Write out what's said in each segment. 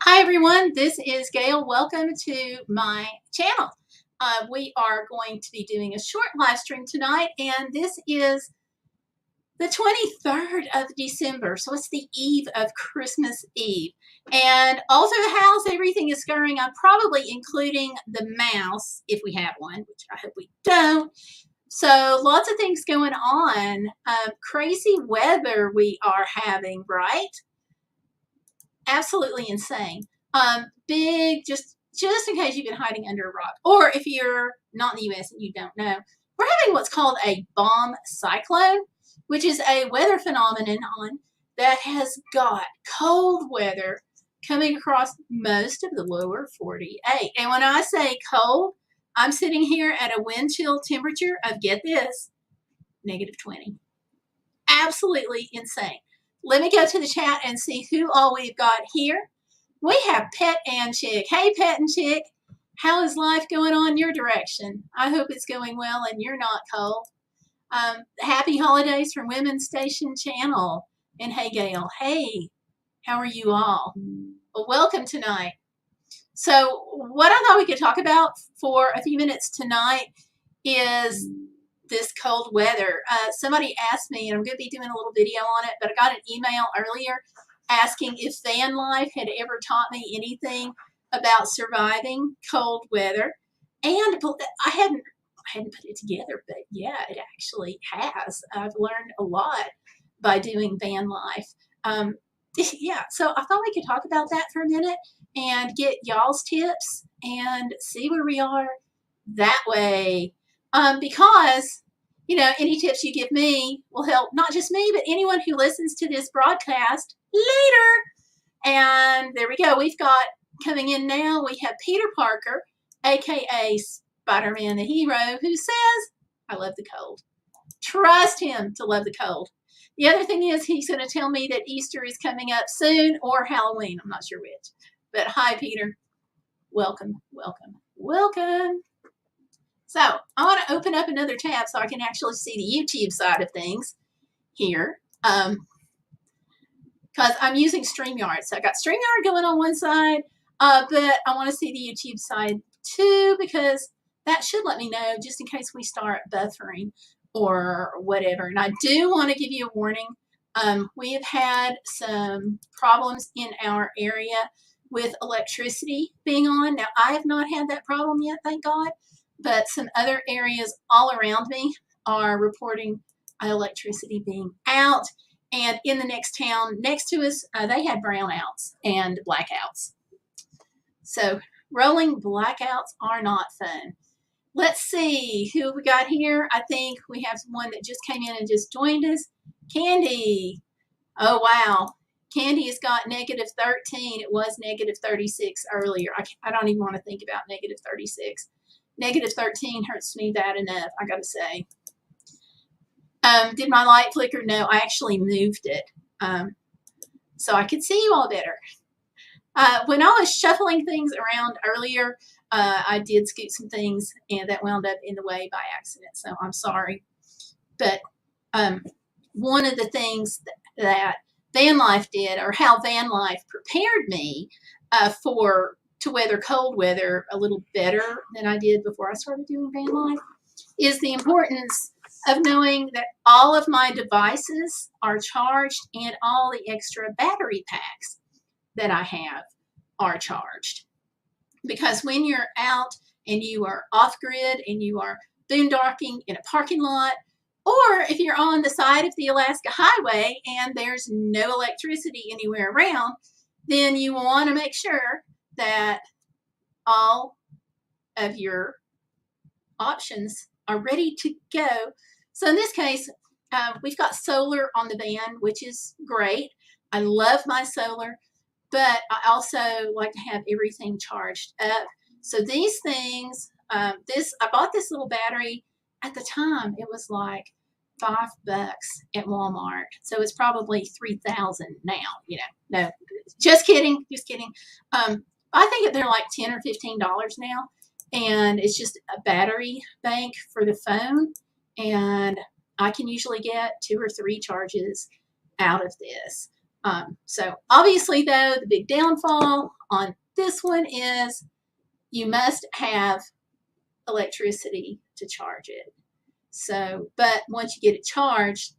Hi everyone, this is Gayle. Welcome to my channel. We are going to be doing a short live stream tonight, and this is the 23rd of December, so it's the eve of Christmas Eve. And all through the house, everything is scurrying. I'm probably including the mouse, if we have one, which I hope we don't. So lots of things going on. Crazy weather we are having, right? Absolutely insane. Big, just in case you've been hiding under a rock, or if you're not in the U.S. and you don't know, we're having what's called a bomb cyclone, which is a weather phenomenon that has got cold weather coming across most of the lower 48. And when I say cold, I'm sitting here at a wind chill temperature of, get this, -20. Absolutely insane. Let me go to the chat and see who all we've got here. We have Pet and Chick. Hey, Pet and Chick. How is life going on your direction? I hope it's going well and you're not cold. Happy holidays from Women's Station Channel. And hey, Gayle. Hey, how are you all? Well, welcome tonight. So what I thought we could talk about for a few minutes tonight is this cold weather. Somebody asked me, and I'm going to be doing a little video on it, but I got an email earlier asking if van life had ever taught me anything about surviving cold weather. And I hadn't put it together, but yeah, it actually has. I've learned a lot by doing van life. Yeah, so I thought we could talk about that for a minute and get y'all's tips and see where we are that way. Because, you know, any tips you give me will help not just me, but anyone who listens to this broadcast later. And there we go. We've got coming in now, we have Peter Parker, aka Spider-Man the hero, who says, I love the cold. Trust him to love the cold. The other thing is he's going to tell me that Easter is coming up soon, or Halloween. I'm not sure which. But hi, Peter. Welcome, welcome, welcome. So I want to open up another tab so I can actually see the YouTube side of things here. Because I'm using StreamYard. So I got StreamYard going on one side, but I want to see the YouTube side too, because that should let me know just in case we start buffering or whatever. And I do want to give you a warning. We have had some problems in our area with electricity being on. Now, I have not had that problem yet, thank God. But some other areas all around me are reporting electricity being out. And in the next town next to us, they had brownouts and blackouts. So rolling blackouts are not fun. Let's see who we got here. I think we have one that just came in and just joined us. Candy. Oh, wow. Candy has got -13. It was -36 earlier. I don't even want to think about -36. -13 hurts me bad enough, I gotta say. Did my light flicker? No, I actually moved it so I could see you all better. When I was shuffling things around earlier, I did scoot some things and that wound up in the way by accident, so I'm sorry. But one of the things that van life did, or how van life prepared me to weather cold weather a little better than I did before I started doing van life, is the importance of knowing that all of my devices are charged and all the extra battery packs that I have are charged. Because when you're out and you are off grid and you are boondocking in a parking lot, or if you're on the side of the Alaska Highway and there's no electricity anywhere around, then you want to make sure that all of your options are ready to go. So in this case, we've got solar on the van, which is great. I love my solar, but I also like to have everything charged up. So these things, I bought this little battery. At the time, it was like $5 at Walmart. So it's probably 3,000 now, you know. No, just kidding, just kidding. I think they're like $10 or $15 now. And it's just a battery bank for the phone. And I can usually get 2 or 3 charges out of this. So obviously, though, the big downfall on this one is you must have electricity to charge it. So, but once you get it charged,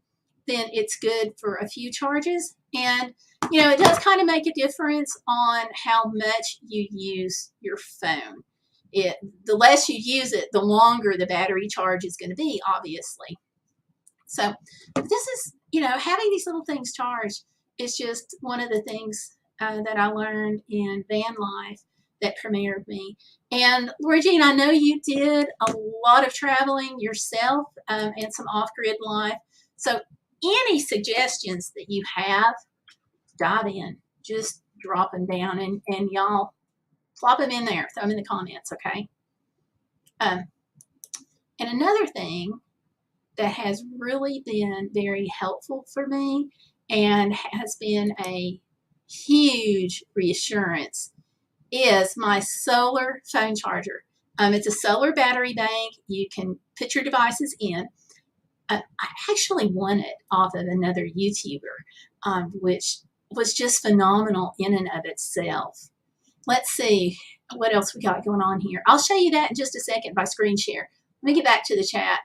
then it's good for a few charges. And, you know, it does kind of make a difference on how much you use your phone. The less you use it, the longer the battery charge is going to be, obviously. So this is, you know, having these little things charged is just one of the things that I learned in van life that premiered me. And Laura Jean, I know you did a lot of traveling yourself and some off-grid life. So any suggestions that you have, dive in. Just drop them down and y'all plop them in there. Throw them in the comments, okay? And another thing that has really been very helpful for me and has been a huge reassurance is my solar phone charger. It's a solar battery bank. You can put your devices in. I actually won it off of another YouTuber, which was just phenomenal in and of itself. Let's see what else we got going on here. I'll show you that in just a second by screen share. Let me get back to the chat.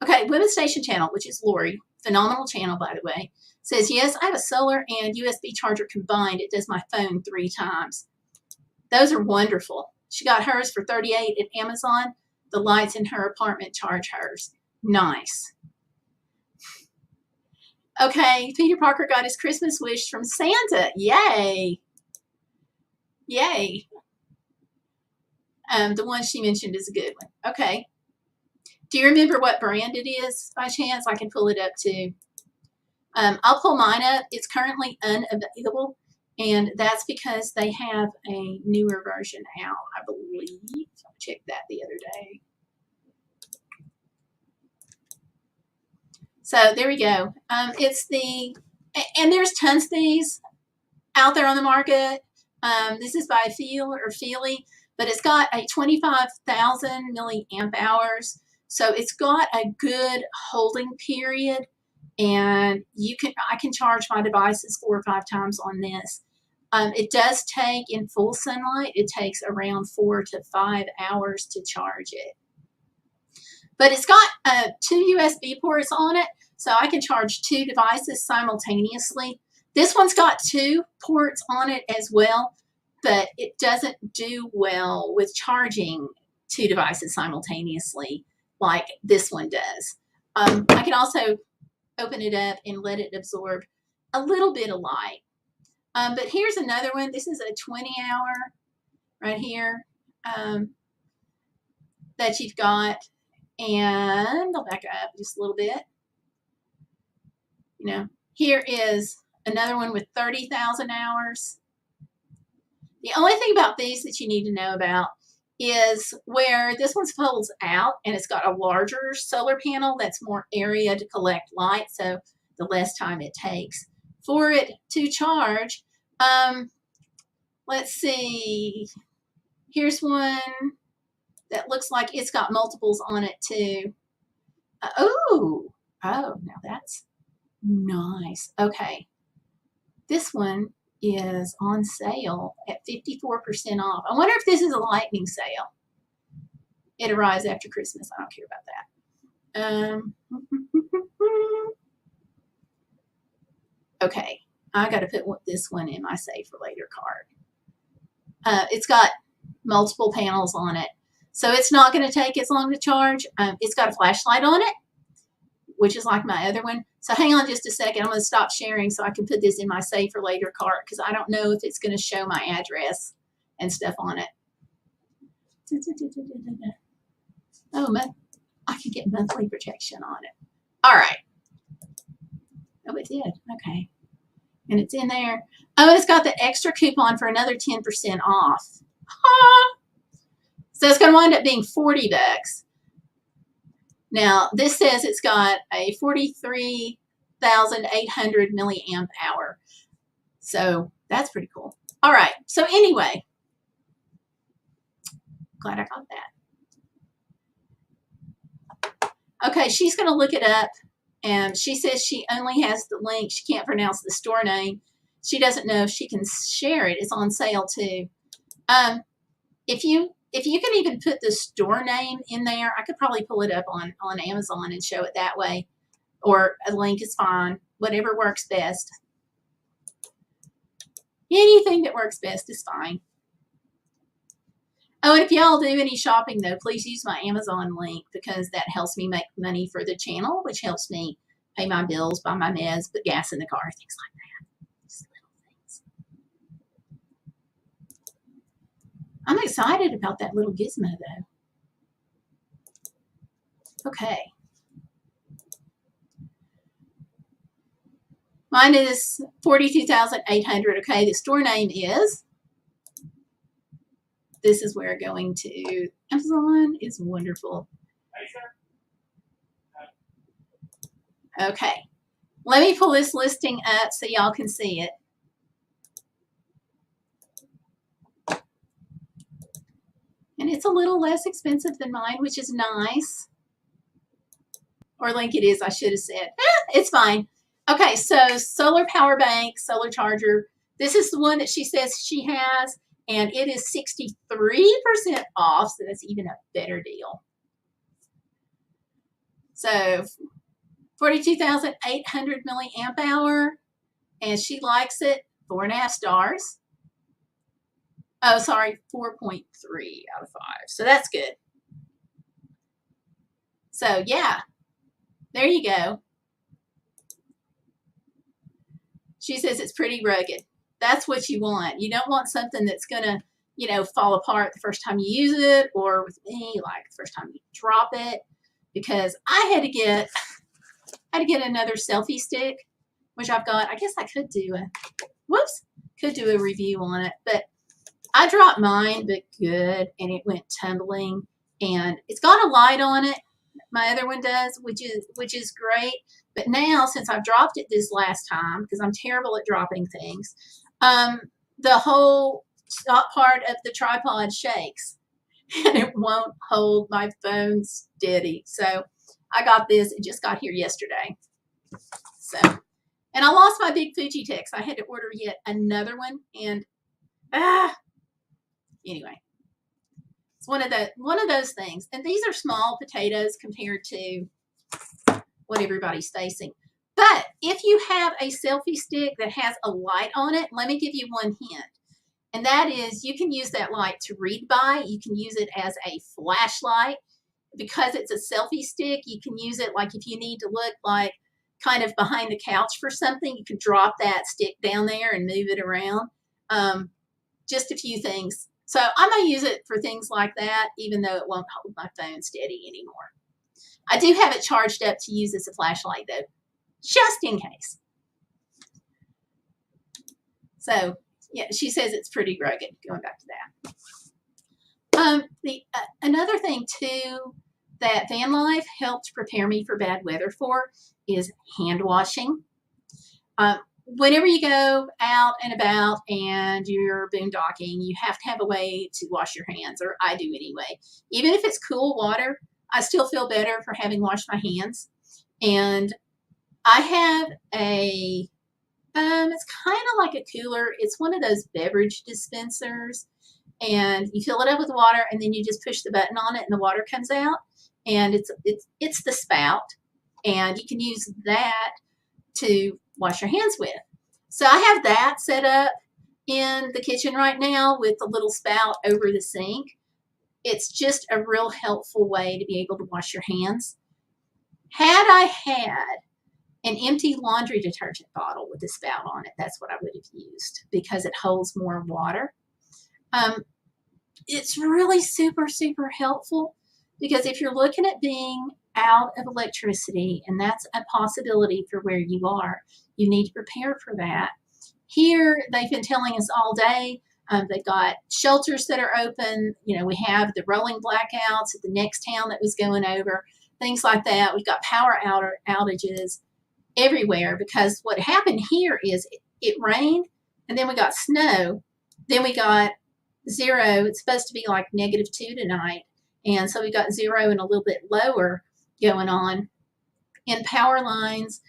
Okay, Women's Station channel, which is Lori, phenomenal channel, by the way, says, yes, I have a solar and USB charger combined. It does my phone 3 times. Those are wonderful. She got hers for $38 at Amazon. The lights in her apartment charge hers. Nice. Okay, Peter Parker got his Christmas wish from Santa. Yay. Yay. The one she mentioned is a good one. Okay. Do you remember what brand it is by chance? I can pull it up too. I'll pull mine up. It's currently unavailable, and that's because they have a newer version out, I believe. I checked that the other day. So there we go. It's the, and there's tons of these out there on the market. This is by Feely, but it's got a 25,000 milliamp hours. So it's got a good holding period, and I can charge my devices 4 or 5 times on this. It does take, in full sunlight, it takes around 4 to 5 hours to charge it. But it's got 2 USB ports on it, so I can charge 2 devices simultaneously. This one's got 2 ports on it as well, but it doesn't do well with charging 2 devices simultaneously like this one does. I can also open it up and let it absorb a little bit of light. But here's another one. This is a 20-hour right here that you've got. And I'll back up just a little bit. You know, here is another one with 30,000 hours. The only thing about these that you need to know about is where this one folds out and it's got a larger solar panel that's more area to collect light, so the less time it takes for it to charge. Let's see. Here's one that looks like it's got multiples on it too. Oh, now that's nice. Okay. This one is on sale at 54% off. I wonder if this is a lightning sale. It arrives after Christmas. I don't care about that. Okay, I got to put this one in my save for later card. It's got multiple panels on it, so it's not going to take as long to charge. It's got a flashlight on it, which is like my other one. So hang on just a second. I'm going to stop sharing so I can put this in my save for later cart because I don't know if it's going to show my address and stuff on it. Oh, I can get monthly protection on it. All right. Oh, it did. Okay. And it's in there. Oh, and it's got the extra coupon for another 10% off. So it's going to wind up being $40. Now, this says it's got a 43,800 milliamp hour. So that's pretty cool. All right. So anyway, glad I got that. Okay, she's going to look it up And she says she only has the link. She can't pronounce the store name. She doesn't know if she can share it. It's on sale too. If you can even put the store name in there, I could probably pull it up on Amazon and show it that way. Or a link is fine. Whatever works best. Anything that works best is fine. Oh, and if y'all do any shopping, though, please use my Amazon link because that helps me make money for the channel, which helps me pay my bills, buy my meds, put gas in the car, things like that. Just little things. I'm excited about that little gizmo, though. Okay. Mine is 42,800. Okay, the store name is. This is where going to Amazon is wonderful. Okay, let me pull this listing up so y'all can see it. And it's a little less expensive than mine, which is nice. Or like it is, I should have said. It's fine. Okay, so solar power bank, solar charger. This is the one that she says she has. And it is 63% off, so that's even a better deal. So 42,800 milliamp hour, and she likes it. 4.5 stars. Oh, sorry, 4.3 out of 5. So that's good. So yeah, there you go. She says it's pretty rugged. That's what you want. You don't want something that's going to, you know, fall apart the first time you use it, or with me, like the first time you drop it, because I had to get another selfie stick, which I've got. I guess I could do a review on it, but I dropped mine, but good, and it went tumbling, and it's got a light on it. My other one does, which is great. But now, since I've dropped it this last time, because I'm terrible at dropping things, the whole top part of the tripod shakes, and it won't hold my phone steady. So I got this. It just got here yesterday. So, and I lost my big Fujitex. I had to order yet another one, and anyway. It's one of those things. And these are small potatoes compared to what everybody's facing. But if you have a selfie stick that has a light on it, let me give you one hint. And that is you can use that light to read by. You can use it as a flashlight. Because it's a selfie stick, you can use it like if you need to look like kind of behind the couch for something, you can drop that stick down there and move it around. Just a few things. So I'm going to use it for things like that, even though it won't hold my phone steady anymore. I do have it charged up to use as a flashlight, though, just in case. So, yeah, she says it's pretty rugged, going back to that. Another thing, too, that van life helped prepare me for bad weather for is hand washing. Whenever you go out and about and you're boondocking, you have to have a way to wash your hands, or I do anyway. Even if it's cool water, I still feel better for having washed my hands. And I have a, it's kind of like a cooler. It's one of those beverage dispensers, and you fill it up with water, and then you just push the button on it, and the water comes out. And it's the spout, and you can use that to wash your hands with. So I have that set up in the kitchen right now with the little spout over the sink. It's just a real helpful way to be able to wash your hands. Had I had an empty laundry detergent bottle with a spout on it, that's what I would have used because it holds more water. It's really super, super helpful because if you're looking at being out of electricity, and that's a possibility for where you are, you need to prepare for that. Here, they've been telling us all day, they've got shelters that are open. You know, we have the rolling blackouts at the next town that was going over, things like that. We've got power outages everywhere because what happened here is it rained, and then we got snow, then we got zero. It's supposed to be like -2 tonight, and so we got 0 and a little bit lower going on and power lines,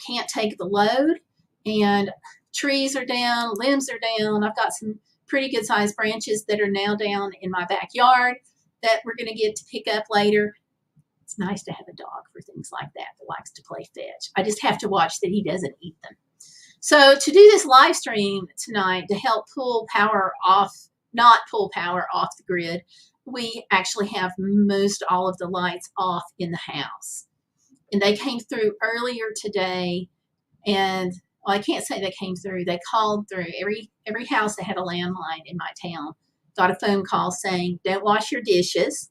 can't take the load, and trees are down, limbs are down. I've got some pretty good sized branches that are now down in my backyard that we're going to get to pick up later. It's nice to have a dog for things like that likes to play fetch. I just have to watch that he doesn't eat them. So to do this live stream tonight to help pull power off, not pull power off the grid, we actually have most all of the lights off in the house. And they came through earlier today, and well, I can't say they came through. They called through every house that had a landline in my town. Got a phone call saying, don't wash your dishes,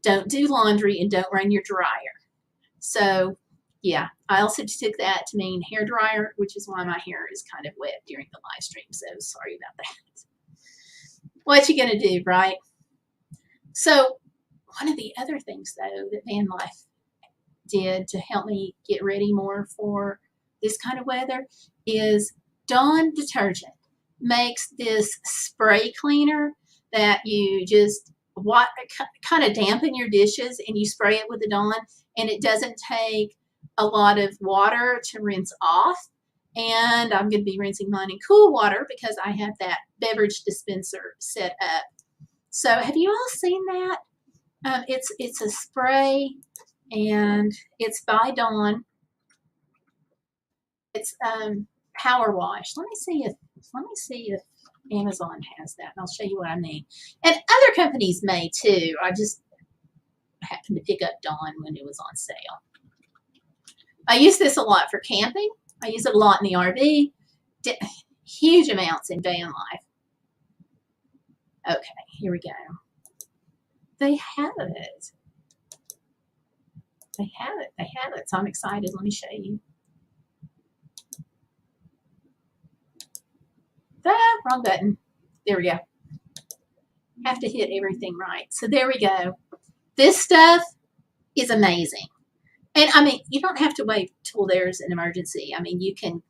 don't do laundry, and don't run your dryer. So yeah, I also took that to mean hair dryer, which is why my hair is kind of wet during the live stream. So sorry about that. What you gonna do, right? So one of the other things though that van life did to help me get ready more for this kind of weather is Dawn detergent makes this spray cleaner that you just kind of dampen your dishes and you spray it with the Dawn, and it doesn't take a lot of water to rinse off. And I'm going to be rinsing mine in cool water because I have that beverage dispenser set up. So have you all seen that? It's a spray, and it's by Dawn. It's power wash. Let me see if Amazon has that, and I'll show you what I mean. And other companies may too. I just happened to pick up Dawn when it was on sale. I use this a lot for camping. I use it a lot in the RV. Huge amounts in van life. Okay, here we go. They have it. They have it. They have it. So I'm excited. Let me show you. Wrong button. There we go. Have to hit everything right. So there we go. This stuff is amazing. And I mean, you don't have to wait till there's an emergency. I mean, you can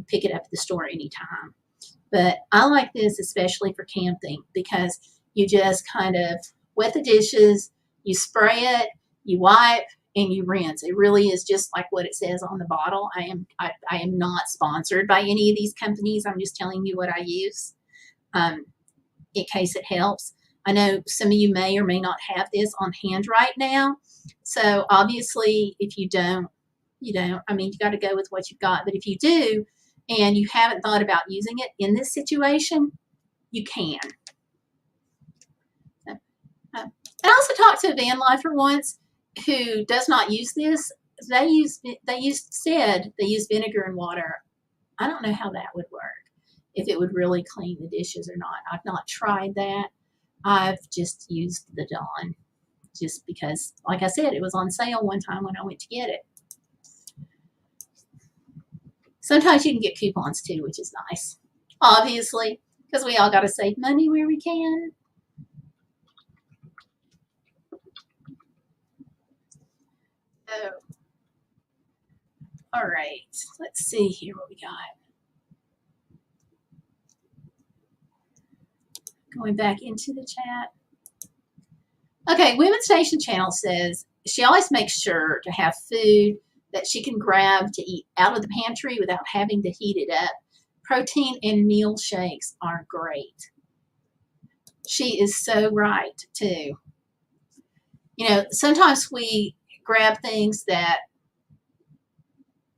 pick it up at the store anytime. But I like this especially for camping because you just kind of wet the dishes, you spray it, you wipe, and you rinse. It really is just like what it says on the bottle. I am not sponsored by any of these companies. I'm just telling you what I use in case it helps. I know some of you may or may not have this on hand right now. So obviously, if you don't, I mean, you got to go with what you've got. But if you do, and you haven't thought about using it in this situation, you can. I also talked to a van lifer once who does not use this. They use vinegar and water. I don't know how that would work, if it would really clean the dishes or not. I've not tried that. I've just used the Dawn just because, like I said, it was on sale one time when I went to get it. Sometimes you can get coupons too, which is nice, obviously, because we all got to save money where we can. So, all right, let's see here what we got. Going back into the chat. Okay, Women's Station Channel says she always makes sure to have food that she can grab to eat out of the pantry without having to heat it up. Protein and meal shakes are great. She is so right, too. Sometimes we grab things that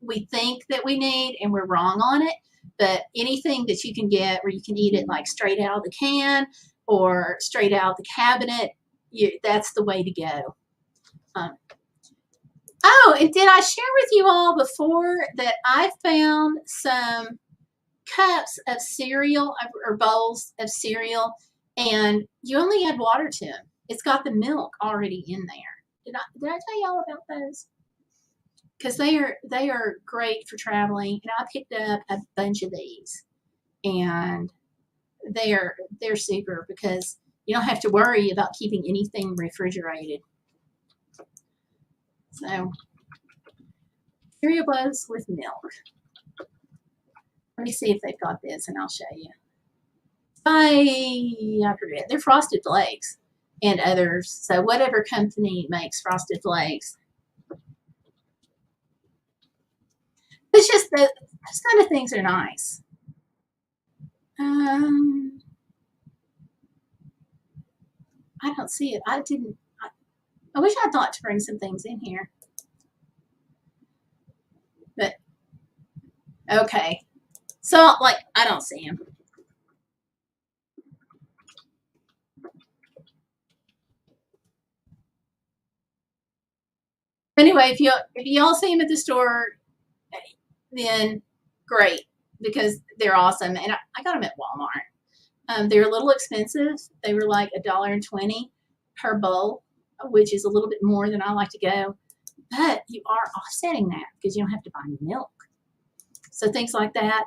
we think that we need and we're wrong on it, but anything that you can get where you can eat it like straight out of the can or straight out of the cabinet, that's the way to go. Oh, and did I share with you all before that I found some cups of cereal or bowls of cereal, and you only add water to them. It's got the milk already in there. Did I tell you all about those? Because they are great for traveling, and I picked up a bunch of these, and they're super because you don't have to worry about keeping anything refrigerated. So, cereal bowls with milk. Let me see if they've got this, and I'll show you. I forget. They're Frosted Flakes and others. So whatever company makes Frosted Flakes, It's just that those kind of things are nice. Um, I don't see it. I didn't. I wish I thought to bring some things in here, but okay. So like I don't see them. Anyway, if you all see them at the store, then great because they're awesome. And I got them at Walmart. They're a little expensive. They were like $1.20 per bowl, which is a little bit more than I like to go. But you are offsetting that because you don't have to buy milk. So things like that.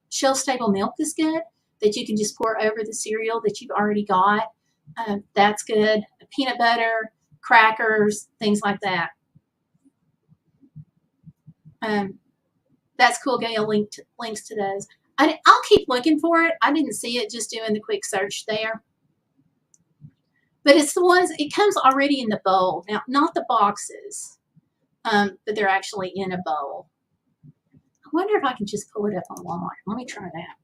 Shelf stable milk is good that you can just pour over the cereal that you've already got. That's good. Peanut butter, crackers, things like that. Um, that's cool. Gayle links to those. I'll keep looking for it. I didn't see it just doing the quick search there. But it's the ones, it comes already in the bowl. Now, not the boxes, but they're actually in a bowl. I wonder if I can just pull it up on Walmart. Let me try that.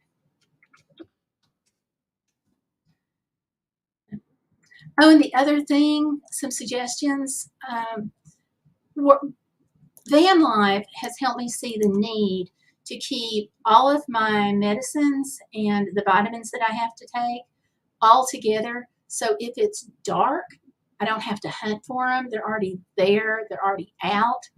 Oh, and the other thing, some suggestions. Van Life has helped me see the need to keep all of my medicines and the vitamins that I have to take all together. So if it's dark, I don't have to hunt for them. They're already there. They're already out.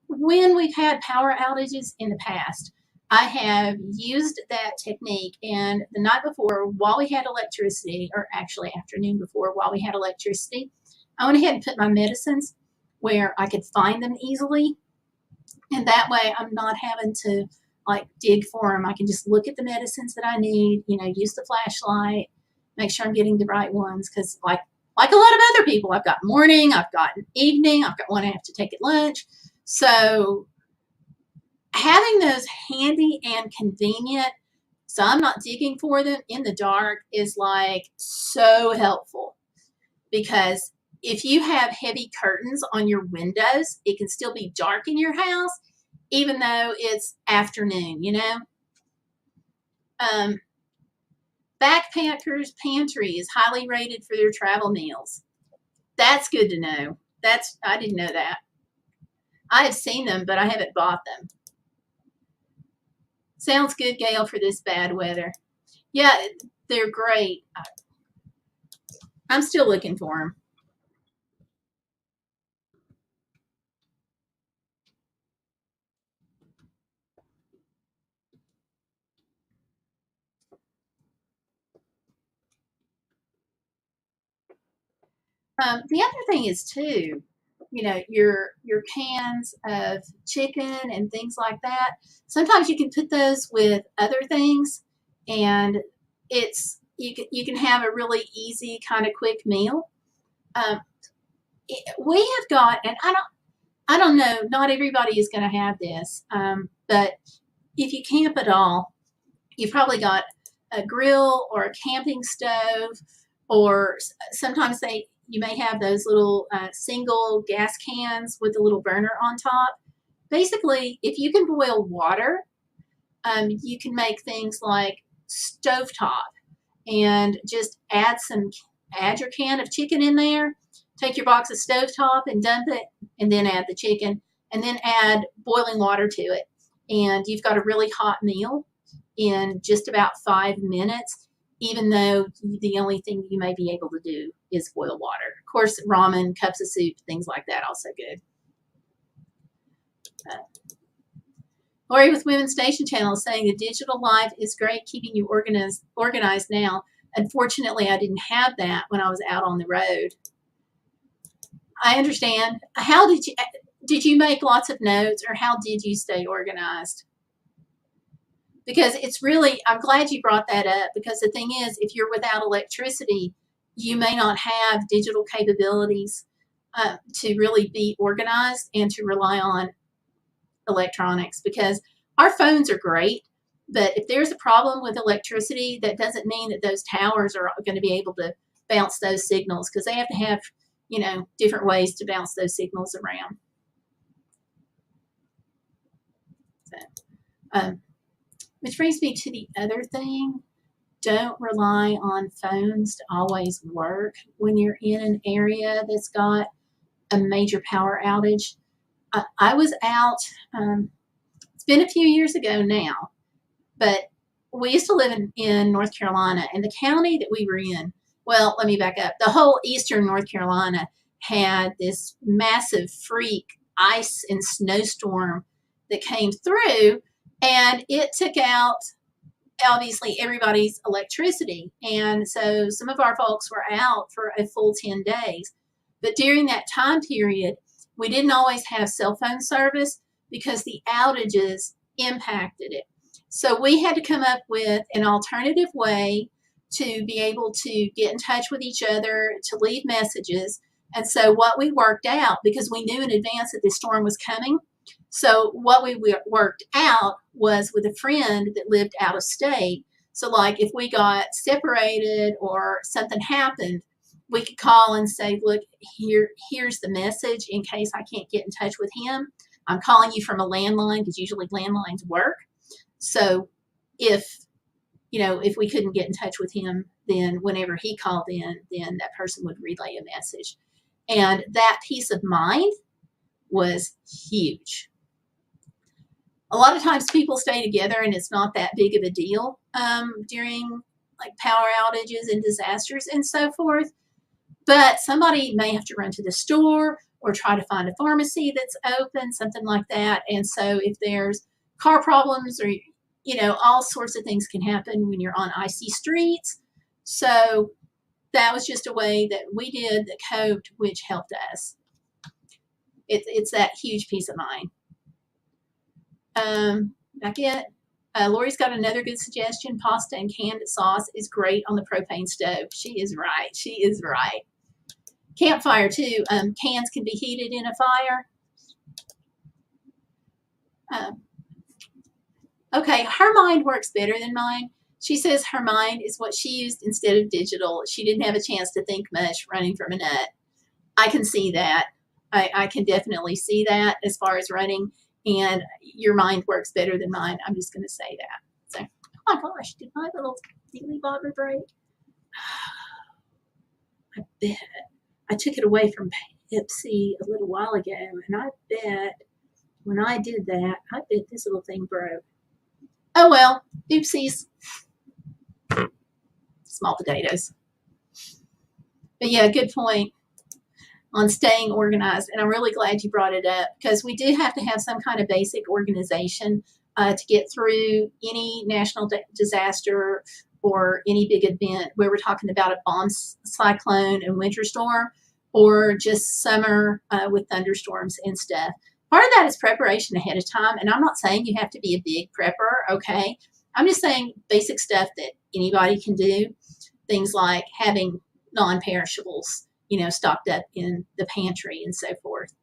When we've had power outages in the past, I have used that technique. And the night before, while we had electricity, or actually afternoon before, while we had electricity, I went ahead and put my medicines where I could find them easily. And that way I'm not having to like dig for them. I can just look at the medicines that I need, use the flashlight, make sure I'm getting the right ones. Cause like a lot of other people, I've got morning, I've got evening, I've got one I have to take at lunch. So having those handy and convenient, so I'm not digging for them in the dark, is like so helpful because if you have heavy curtains on your windows, it can still be dark in your house, even though it's afternoon. Backpackers Pantry is highly rated for their travel meals. That's good to know. I didn't know that. I have seen them, but I haven't bought them. Sounds good, Gayle, for this bad weather. Yeah, they're great. I'm still looking for them. The other thing is too, your cans of chicken and things like that. Sometimes you can put those with other things, and you can have a really easy kind of quick meal. Um, we have got, and I don't know, not everybody is going to have this, but if you camp at all, you've probably got a grill or a camping stove, or sometimes you may have those little single gas cans with a little burner on top. Basically, if you can boil water, you can make things like stovetop and just add your can of chicken in there. Take your box of stovetop and dump it, and then add the chicken, and then add boiling water to it, and you've got a really hot meal in just about 5 minutes, even though the only thing you may be able to do is boil water. Of course, ramen, cups of soup, things like that, also good. Lori with Women's Station Channel is saying the digital life is great, keeping you organized now. Unfortunately, I didn't have that when I was out on the road. I understand. How did you make lots of notes, or how did you stay organized? Because it's really, I'm glad you brought that up, because the thing is, if you're without electricity, you may not have digital capabilities to really be organized and to rely on electronics, because our phones are great, but if there's a problem with electricity, that doesn't mean that those towers are going to be able to bounce those signals, because they have to have different ways to bounce those signals around. Which brings me to the other thing. Don't rely on phones to always work when you're in an area that's got a major power outage. I was out, it's been a few years ago now, but we used to live in North Carolina, and the county that we were in, well, let me back up. The whole eastern North Carolina had this massive freak ice and snowstorm that came through, and it took out obviously everybody's electricity. And so some of our folks were out for a full 10 days. But during that time period, we didn't always have cell phone service because the outages impacted it. So we had to come up with an alternative way to be able to get in touch with each other, to leave messages. And so what we worked out, because we knew in advance that this storm was coming, so what we worked out was with a friend that lived out of state. So like if we got separated or something happened, we could call and say, look, here's the message in case I can't get in touch with him. I'm calling you from a landline because usually landlines work. So if we couldn't get in touch with him, then whenever he called in, then that person would relay a message. And that peace of mind was huge. A lot of times people stay together and it's not that big of a deal during like power outages and disasters and so forth. But somebody may have to run to the store or try to find a pharmacy that's open, something like that. And so if there's car problems or, all sorts of things can happen when you're on icy streets. So that was just a way that we did that coped, which helped us. It's that huge peace of mind. Lori's got another good suggestion. Pasta and canned sauce is great on the propane stove. She is right. Campfire too. Cans can be heated in a fire. Okay, her mind works better than mine. She says her mind is what she used instead of digital. She didn't have a chance to think much running from a nut. I can see that. I can definitely see that as far as running, and your mind works better than mine. I'm just going to say that. So, oh my gosh, did my little dealy bobber break? I bet. I took it away from Pepsi a little while ago, and I bet when I did that, I bet this little thing broke. Oh well, oopsies. Small potatoes. But yeah, good point on staying organized. And I'm really glad you brought it up because we do have to have some kind of basic organization to get through any national disaster or any big event where we're talking about a bomb cyclone and winter storm or just summer with thunderstorms and stuff. Part of that is preparation ahead of time. And I'm not saying you have to be a big prepper, okay? I'm just saying basic stuff that anybody can do. Things like having non-perishables, stocked up in the pantry and so forth.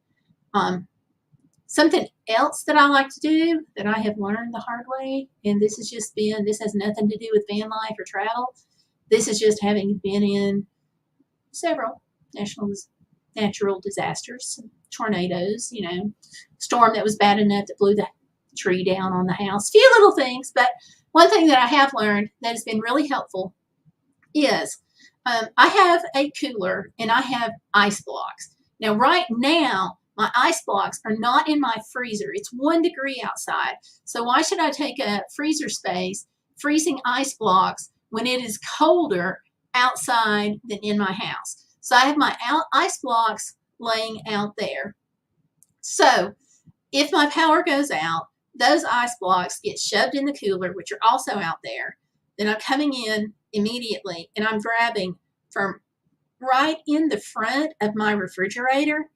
Something else that I like to do that I have learned the hard way, and this has nothing to do with van life or travel. This is just having been in several natural disasters, tornadoes, storm that was bad enough that blew the tree down on the house, few little things. But one thing that I have learned that has been really helpful is I have a cooler and I have ice blocks. Now, right now, my ice blocks are not in my freezer. It's 1 degree outside. So why should I take a freezer space freezing ice blocks when it is colder outside than in my house? So I have my ice blocks laying out there. So if my power goes out, those ice blocks get shoved in the cooler, which are also out there. Then I'm coming in immediately and I'm grabbing from right in the front of my refrigerator.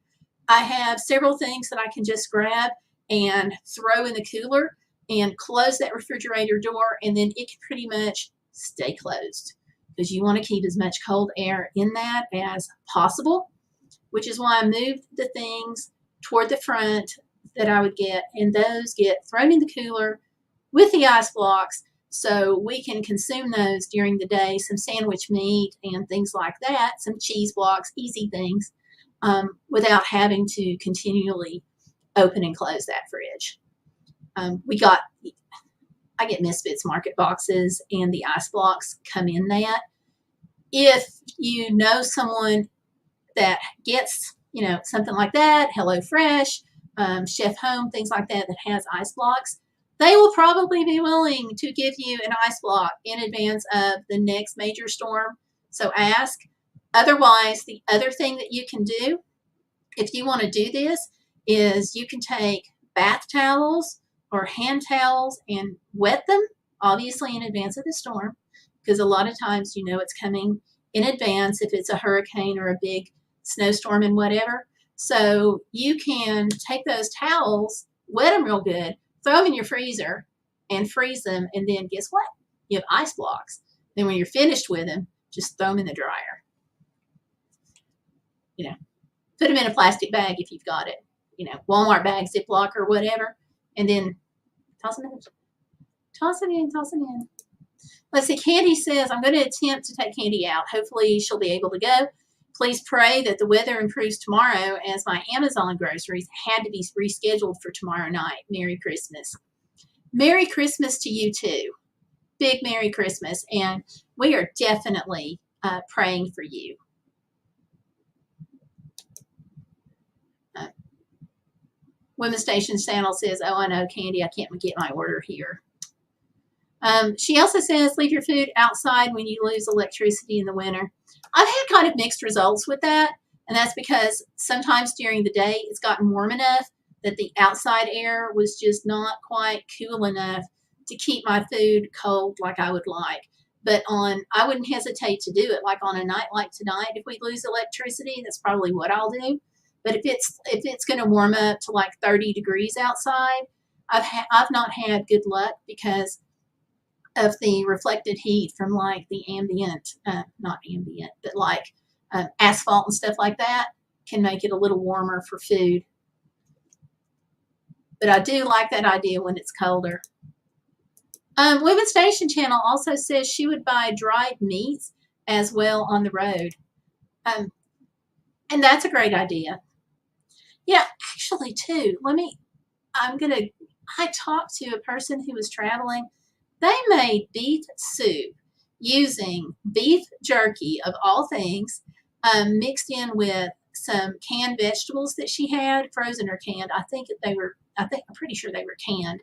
I have several things that I can just grab and throw in the cooler and close that refrigerator door, and then it can pretty much stay closed because you want to keep as much cold air in that as possible, which is why I moved the things toward the front that I would get, and those get thrown in the cooler with the ice blocks so we can consume those during the day, some sandwich meat and things like that, some cheese blocks, easy things, without having to continually open and close that fridge. I get Misfits market boxes, and the ice blocks come in that. If you know someone that gets, something like that, HelloFresh, Chef Home, things like that, that has ice blocks, they will probably be willing to give you an ice block in advance of the next major storm. So ask. Otherwise, the other thing that you can do, if you want to do this, is you can take bath towels or hand towels and wet them, obviously in advance of the storm, because a lot of times it's coming in advance if it's a hurricane or a big snowstorm and whatever. So you can take those towels, wet them real good, throw them in your freezer and freeze them, and then guess what? You have ice blocks. Then when you're finished with them, just throw them in the dryer. Put them in a plastic bag if you've got it, Walmart bag, Ziploc or whatever, and then toss them in. Toss it in. Let's see, Candy says, I'm going to attempt to take Candy out. Hopefully she'll be able to go. Please pray that the weather improves tomorrow, as my Amazon groceries had to be rescheduled for tomorrow night. Merry Christmas. Merry Christmas to you too. Big Merry Christmas. And we are definitely praying for you. Women's Station Channel says, oh, I know, Candy, I can't get my order here. She also says, leave your food outside when you lose electricity in the winter. I've had kind of mixed results with that, and that's because sometimes during the day it's gotten warm enough that the outside air was just not quite cool enough to keep my food cold like I would like. But I wouldn't hesitate to do it, like on a night like tonight. If we lose electricity, that's probably what I'll do. But if it's going to warm up to like 30 degrees outside, I've not had good luck because of the reflected heat from like the not ambient, but like asphalt and stuff like that can make it a little warmer for food. But I do like that idea when it's colder. Women's Station Channel also says she would buy dried meats as well on the road. And that's a great idea. Yeah, actually too, I talked to a person who was traveling. They made beef soup using beef jerky, of all things, mixed in with some canned vegetables that she had, frozen or canned. I'm pretty sure they were canned.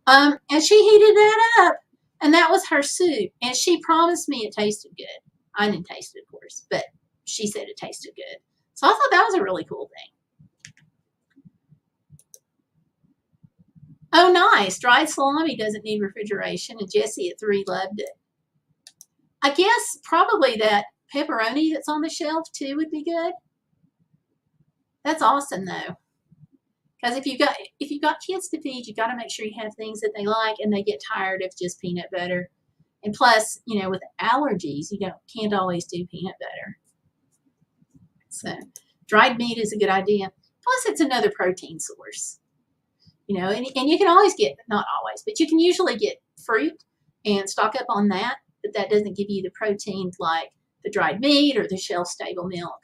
And she heated that up, and that was her soup. And she promised me it tasted good. I didn't taste it, of course, but she said it tasted good. So I thought that was a really cool thing. Oh, nice. Dried salami doesn't need refrigeration, and Jessie at 3 loved it. I guess probably that pepperoni that's on the shelf, too, would be good. That's awesome, though. Because if you've got kids to feed, you've got to make sure you have things that they like and they get tired of just peanut butter. And plus, with allergies, you can't always do peanut butter. So dried meat is a good idea. Plus, it's another protein source. And you can always get, not always, but you can usually get fruit and stock up on that, but that doesn't give you the protein like the dried meat or the shelf-stable milk.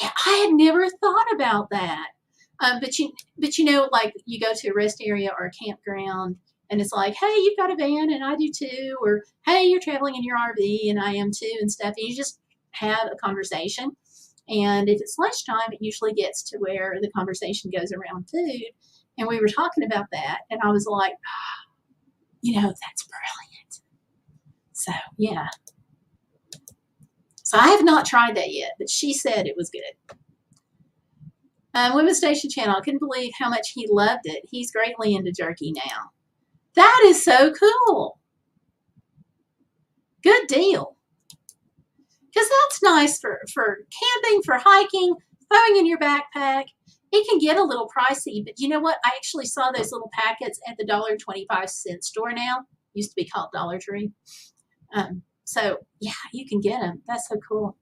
Yeah, I had never thought about that. But like you go to a rest area or a campground and it's like, hey, you've got a van and I do too, or hey, you're traveling in your RV and I am too and stuff. And you just have a conversation. And if it's lunchtime, it usually gets to where the conversation goes around food. And we were talking about that, and I was like, that's brilliant. So, yeah. So I have not tried that yet, but she said it was good. Women's Station Channel, I couldn't believe how much he loved it. He's greatly into jerky now. That is so cool. Good deal. Because that's nice for camping, for hiking, throwing in your backpack. It can get a little pricey, but you know what? I actually saw those little packets at the $1.25 store now. Used to be called Dollar Tree. So, yeah, you can get them. That's so cool.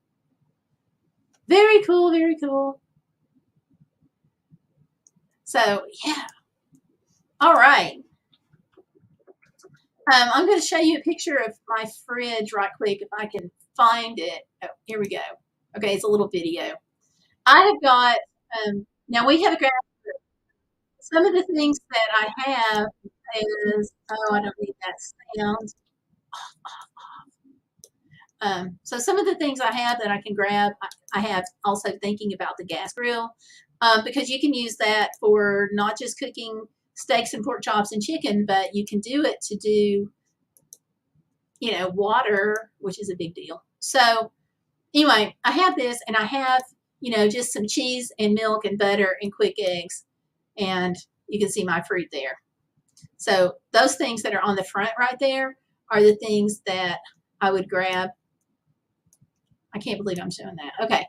Very cool, very cool. So, yeah. All right. I'm going to show you a picture of my fridge right quick if I can find it. Oh, here we go. Okay, it's a little video. I have got, now we have a ground. some of the things that I have is, oh, I don't need that sound. So some of the things I have that I can grab, I have also thinking about the gas grill, because you can use that for not just cooking steaks and pork chops and chicken, but you can do it to do, water, which is a big deal. So anyway, I have this and I have, just some cheese and milk and butter and quick eggs. And you can see my fruit there. So those things that are on the front right there are the things that I would grab. I can't believe I'm showing that. Okay.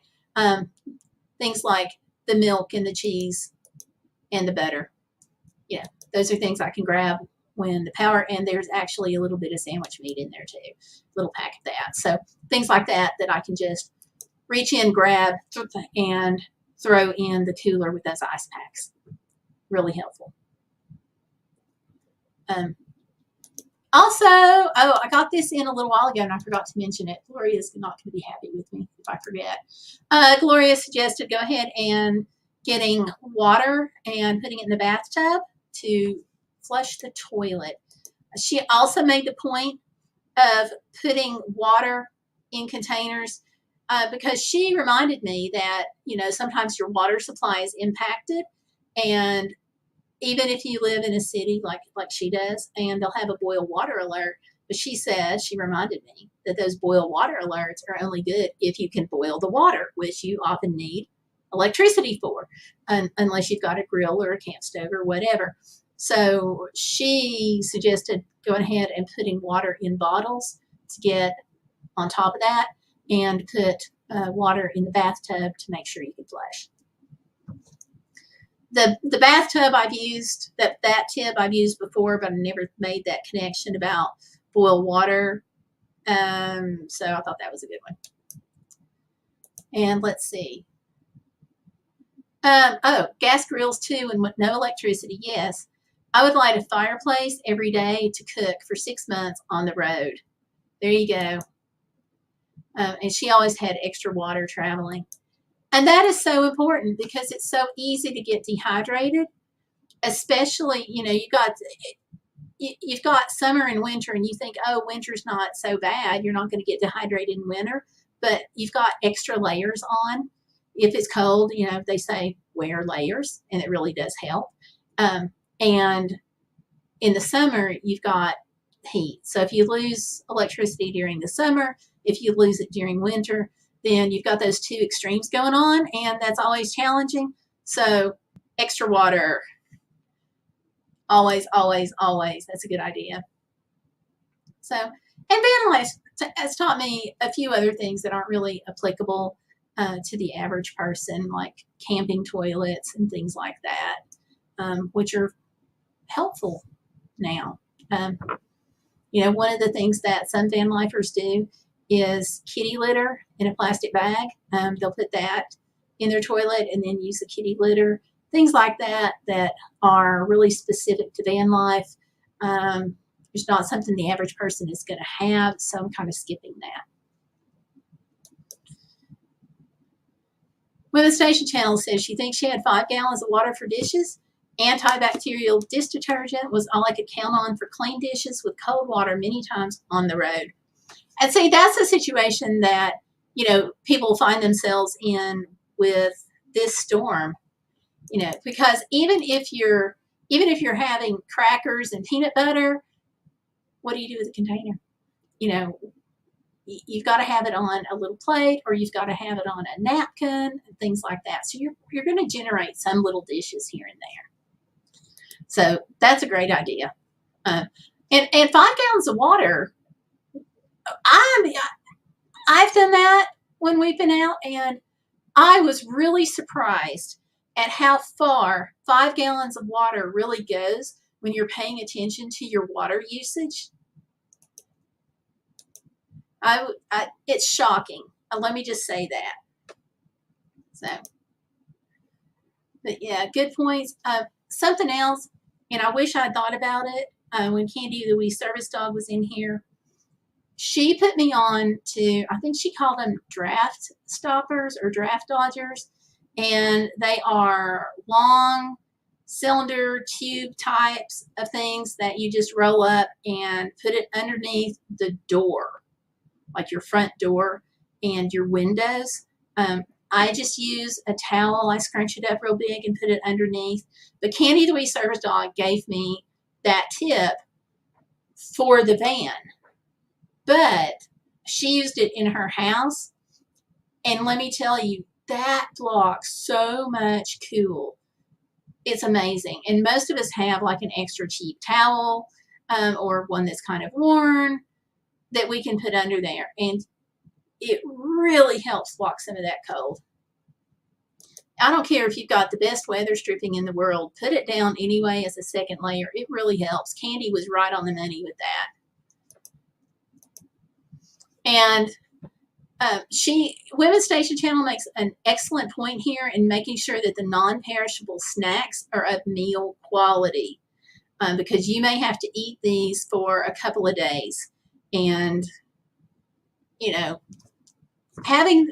Things like the milk and the cheese and the butter. Yeah, those are things I can grab when the power, and there's actually a little bit of sandwich meat in there too, a little pack of that. So things like that I can just reach in, grab, and throw in the cooler with those ice packs. Really helpful. Also, I got this in a little while ago and I forgot to mention it. Gloria's not going to be happy with me if I forget. Gloria suggested go ahead and getting water and putting it in the bathtub to flush the toilet. She also made the point of putting water in containers because she reminded me that, sometimes your water supply is impacted, and even if you live in a city like she does, and they'll have a boil water alert. But she reminded me that those boil water alerts are only good if you can boil the water, which you often need electricity for, unless you've got a grill or a camp stove or whatever. So she suggested going ahead and putting water in bottles to get on top of that, and put water in the bathtub to make sure you can flush. The bathtub I've used, that tip I've used before, but I never made that connection about boil water. So I thought that was a good one. And let's see. Gas grills too, and with no electricity. Yes, I would light a fireplace every day to cook for 6 months on the road. There you go. And she always had extra water traveling. And that is so important because it's so easy to get dehydrated, especially, you've got summer and winter, and you think, oh, winter's not so bad. You're not going to get dehydrated in winter, but you've got extra layers on. If it's cold, they say wear layers, and it really does help. And in the summer, you've got heat. So if you lose electricity during the summer, if you lose it during winter, then you've got those two extremes going on, and that's always challenging. So extra water, always, always, always. That's a good idea. So, and van life has taught me a few other things that aren't really applicable to the average person, like camping toilets and things like that, which are helpful now. One of the things that some van lifers do is kitty litter in a plastic bag. They'll put that in their toilet and then use the kitty litter. Things like that are really specific to van life. It's not something the average person is going to have, so I'm kind of skipping that. Women's Station Channel says she thinks she had 5 gallons of water for dishes. Antibacterial dish detergent was all I could count on for clean dishes with cold water many times on the road. And see, that's a situation that, people find themselves in with this storm, because even if you're having crackers and peanut butter, what do you do with the container? You've got to have it on a little plate, or you've got to have it on a napkin and things like that. So you're going to generate some little dishes here and there. So that's a great idea. And 5 gallons of water, I've done that when we've been out, and I was really surprised at how far 5 gallons of water really goes when you're paying attention to your water usage. It's shocking. Let me just say that. So, but yeah, good points. Something else, and I wish I'd thought about it when Candy, the wee service dog, was in here. She put me on to, I think she called them draft stoppers or draft dodgers, and they are long cylinder tube types of things that you just roll up and put it underneath the door, like your front door and your windows. I just use a towel. I scrunch it up real big and put it underneath. But Candy the Wee Service Dog gave me that tip for the van, but she used it in her house. And let me tell you, that blocks so much cool. It's amazing. And most of us have like an extra cheap towel or one that's kind of worn that we can put under there. And it really helps block some of that cold. I don't care if you've got the best weather stripping in the world, put it down anyway as a second layer. It really helps. Candy was right on the money with that. And Women's Station Channel makes an excellent point here in making sure that the non-perishable snacks are of meal quality, because you may have to eat these for a couple of days. And, you know, having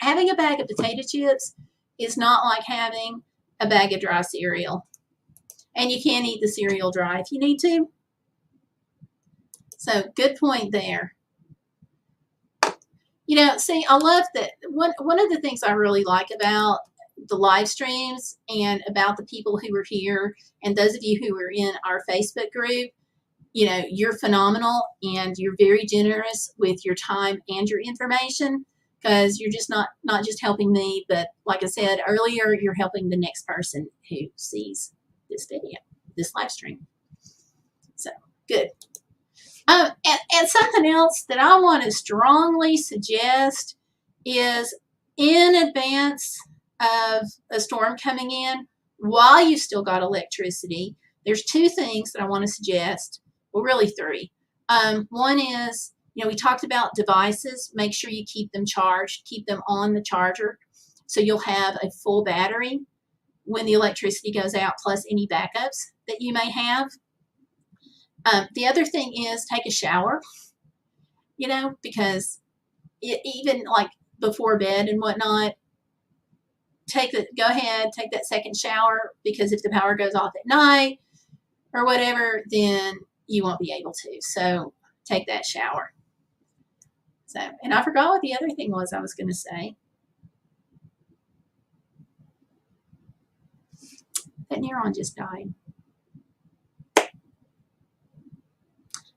a bag of potato chips is not like having a bag of dry cereal. And you can't eat the cereal dry if you need to. So good point there. You know, see, I love that. One of the things I really like about the live streams and about the people who are here and those of you who are in our Facebook group, you know, you're phenomenal and you're very generous with your time and your information, because you're just not just helping me, but like I said earlier, you're helping the next person who sees this video, this live stream. So good. And something else that I want to strongly suggest is, in advance of a storm coming in, while you've still got electricity, there's two things that I want to suggest. Well, really three. One is, you know, we talked about devices. Make sure you keep them charged, keep them on the charger, so you'll have a full battery when the electricity goes out, plus any backups that you may have. The other thing is take a shower, you know, because even like before bed and whatnot, go ahead, take that second shower, because if the power goes off at night or whatever, then you won't be able to. So take that shower. So, and I forgot what the other thing was I was going to say. That neuron just died.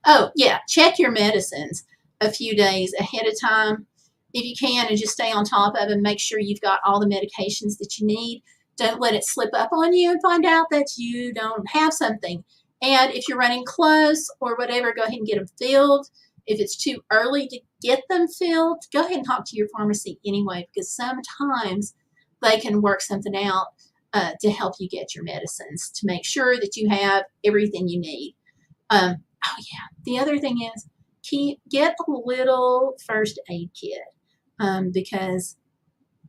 Oh, yeah, check your medicines a few days ahead of time if you can, and just stay on top of them. Make sure you've got all the medications that you need. Don't let it slip up on you and find out that you don't have something. And if you're running close or whatever, go ahead and get them filled. If it's too early to get them filled, go ahead and talk to your pharmacy anyway, because sometimes they can work something out to help you get your medicines, to make sure that you have everything you need. Oh yeah, the other thing is get a little first aid kit, because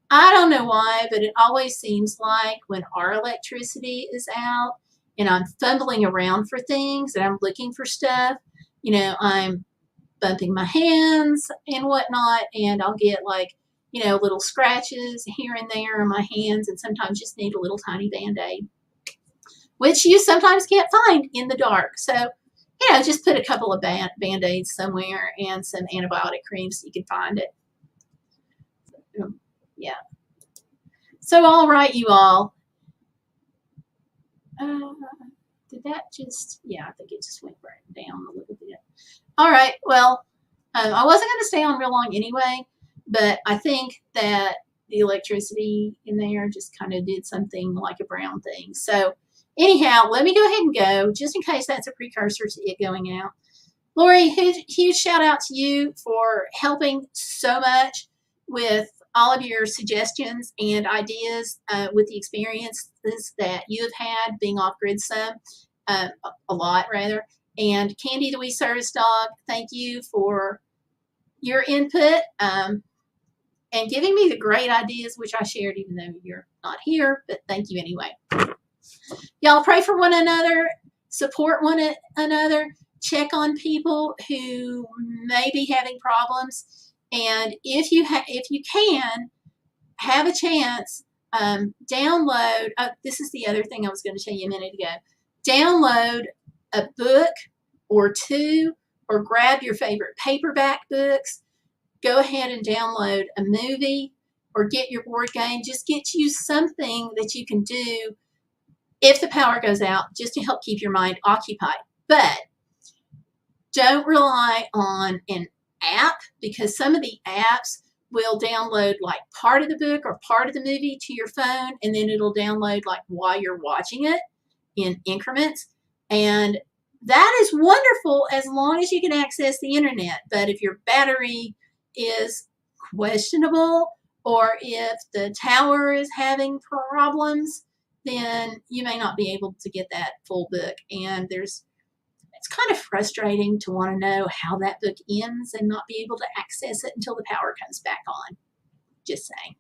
I don't know why, but it always seems like when our electricity is out and I'm fumbling around for things and I'm looking for stuff, you know, I'm bumping my hands and whatnot, and I'll get like, you know, little scratches here and there on my hands, and sometimes just need a little tiny Band-Aid, which you sometimes can't find in the dark. So, you know, just put a couple of Band-Aids somewhere and some antibiotic cream so you can find it. So, yeah. So, all right, you all. Did that just, yeah, I think it just went right down a little bit. All right, well, I wasn't going to stay on real long anyway, but I think that the electricity in there just kind of did something like a brown thing. So, anyhow, let me go ahead and go, just in case that's a precursor to it going out. Lori, huge shout out to you for helping so much with all of your suggestions and ideas with the experiences that you have had being off-grid some, a lot rather. And Candy the Wee Service Dog, thank you for your input and giving me the great ideas, which I shared even though you're not here, but thank you anyway. Y'all pray for one another, support one another, check on people who may be having problems, and if you can, have a chance, download, this is the other thing I was going to tell you a minute ago. Download a book or two, or grab your favorite paperback books. Go ahead and download a movie or get your board game. Just get you something that you can do if the power goes out, just to help keep your mind occupied. But don't rely on an app, because some of the apps will download like part of the book or part of the movie to your phone, and then it'll download like while you're watching it in increments. And that is wonderful as long as you can access the internet. But if your battery is questionable, or if the tower is having problems, then you may not be able to get that full book. And it's kind of frustrating to want to know how that book ends and not be able to access it until the power comes back on. Just saying.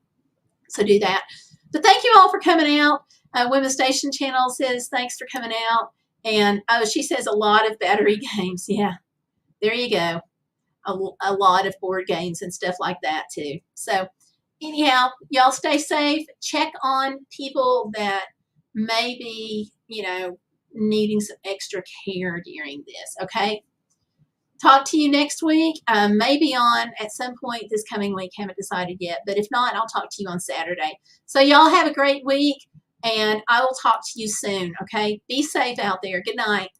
So do that. But thank you all for coming out. Women's Station Channel says thanks for coming out. And she says a lot of battery games. Yeah, there you go. A lot of board games and stuff like that too. So anyhow, y'all stay safe. Check on people that may be, needing some extra care during this. Okay. Talk to you next week. Maybe on at some point this coming week. Haven't decided yet. But if not, I'll talk to you on Saturday. So y'all have a great week, and I will talk to you soon. Okay. Be safe out there. Good night.